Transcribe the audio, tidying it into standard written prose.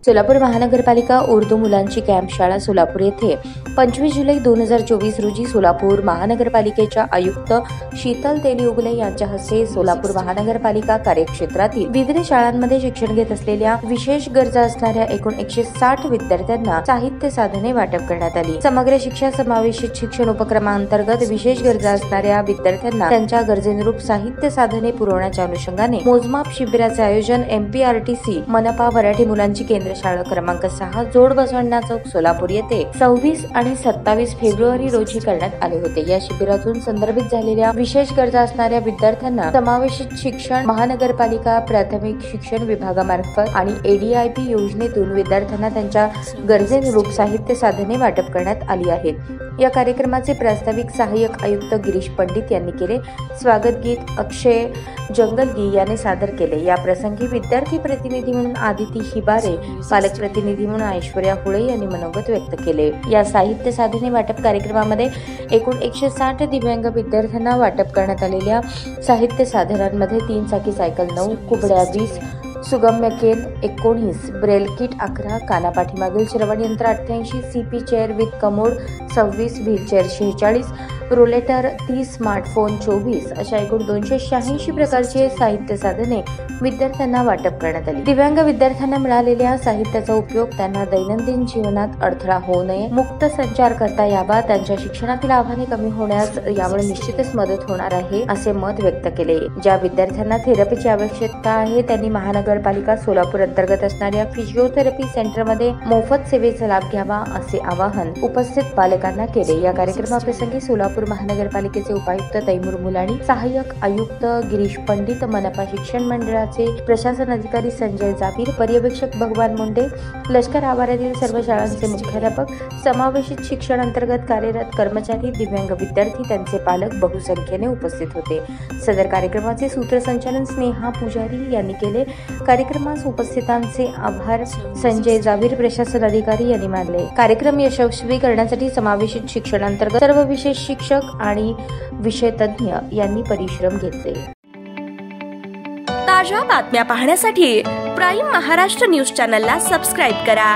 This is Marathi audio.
सोलापूर महानगरपालिका उर्दू मुलांची कॅम्प शाळा सोलापूर येथे 25 जुलै 2024 रोजी सोलापूर महानगरपालिकेच्या आयुक्त शीतल तेलीउगले यांच्या हस्ते सोलापूर महानगरपालिका कार्यक्षेत्रातील विविध शाळांमध्ये शिक्षण घेत असलेल्या विशेष गरजा असणाऱ्या एकूण 160 विद्यार्थ्यांना साहित्य साधने वाटप करण्यात आली। समग्र शिक्षा समावेशित शिक्षण उपक्रमांतर्गत विशेष गरजा असणाऱ्या विद्यार्थ्यांना त्यांच्या गरजेनुरूप साहित्य साधने पुरवण्याच्या अनुषंगाने मोजमाप शिबिराचे आयोजन MPRTC मनपा मराठी मुलांची केंद्र शाळा क्रमांक 6 जोड बसवण्या चौक सोलापूर येथे 26 आणि 27 फेब्रुवारी रोजी करण्यात आले होते। या शिबिरातून संदर्भित झालेल्या विशेष गरजा असणाऱ्या विद्यार्थ्यांना समावेशित शिक्षण महानगरपालिका प्राथमिक शिक्षण विभागामार्फत आणि ADIP योजनेतून विद्यार्थ्यांना त्यांच्या गरजेनुरूप साहित्य साधने वाटप करण्यात आली आहेत। या कार्यक्रमाचे प्रास्ताविक सहाय्यक आयुक्त गिरीश पंडित यांनी केले। स्वागत गीत अक्षय जंगलगी यांनी सादर केले। या प्रसंगी विद्यार्थी प्रतिनिधी म्हणून आदिती हिबारे, पालक प्रतिनिधी म्हणून ऐश्वर्या हुळे यांनी मनोगत व्यक्त केले। या साहित्य साधने वाटप कार्यक्रमामध्ये एकूण 160 दिव्यांग विद्यार्थ्यांना वाटप करण्यात आलेल्या साहित्य साधनांमध्ये 3 चाकी सायकल 9, कुबड्या 20, सुगम्य केन 19, ब्रेल किट 11, कानापाठीमागील श्रवण यंत्र 88, CP chair with commode 26, wheelchair 46, rollator 30, smartphone 24 अशा एकूण 286 प्रकारचे साहित्य साधने विद्यार्थ्यांना वाटप करण्यात आली। दिव्यांग विद्यार्थ्यांना मिळालेल्या साहित्याचा उपयोग त्यांना दैनंदिन जीवनात अडथळा होऊ नये, मुक्त संचार करता यावा, त्यांच्या शिक्षणातील आव्हाने कमी होण्यास यामुळे निश्चितच मदत होणार आहे असे मत व्यक्त केले। ज्या विद्यार्थ्यांना थेरपीची आवश्यकता आहे त्यांनी महानगरपालिका सोलापूर अंतर्गत असणाऱ्या फिजिओथेरपी सेंटरमध्ये मोफत सेवेचा लाभ घ्यावा असे आवाहन उपस्थित पालकांना केले। या कार्यक्रमाप्रसंगी सोलापूर महानगरपालिकेचे उपायुक्त तैमूर मुलानी, सहाय्यक आयुक्त गिरीश पंडित, मनपा शिक्षण मंडळाचे प्रशासन अधिकारी संजय जाबीर, पर्यवेक्षक भगवान मुंडे, लष्कर आवारातील सर्व शाळांचे मुख्याध्यापक, समावेशित शिक्षण अंतर्गत कार्यरत कर्मचारी, दिव्यांग विद्यार्थी, त्यांचे पालक बहुसंख्येने उपस्थित होते। सदर कार्यक्रमाचे सूत्रसंचालन स्नेहा पुजारी यांनी केले। कार्यक्रमास उपस्थितांचे आभार संजय जाबीर, प्रशासन अधिकारी यांनी मानले। कार्यक्रम यशस्वी करण्यासाठी समावेशित शिक्षणांतर्गत सर्व विशेष शिक्षक आणि विषय तज्ञ यांनी परिश्रम घेतले। ताज्या बातम्या पाहण्यासाठी प्राईम महाराष्ट्र न्यूज चॅनलला सबस्क्राईब करा।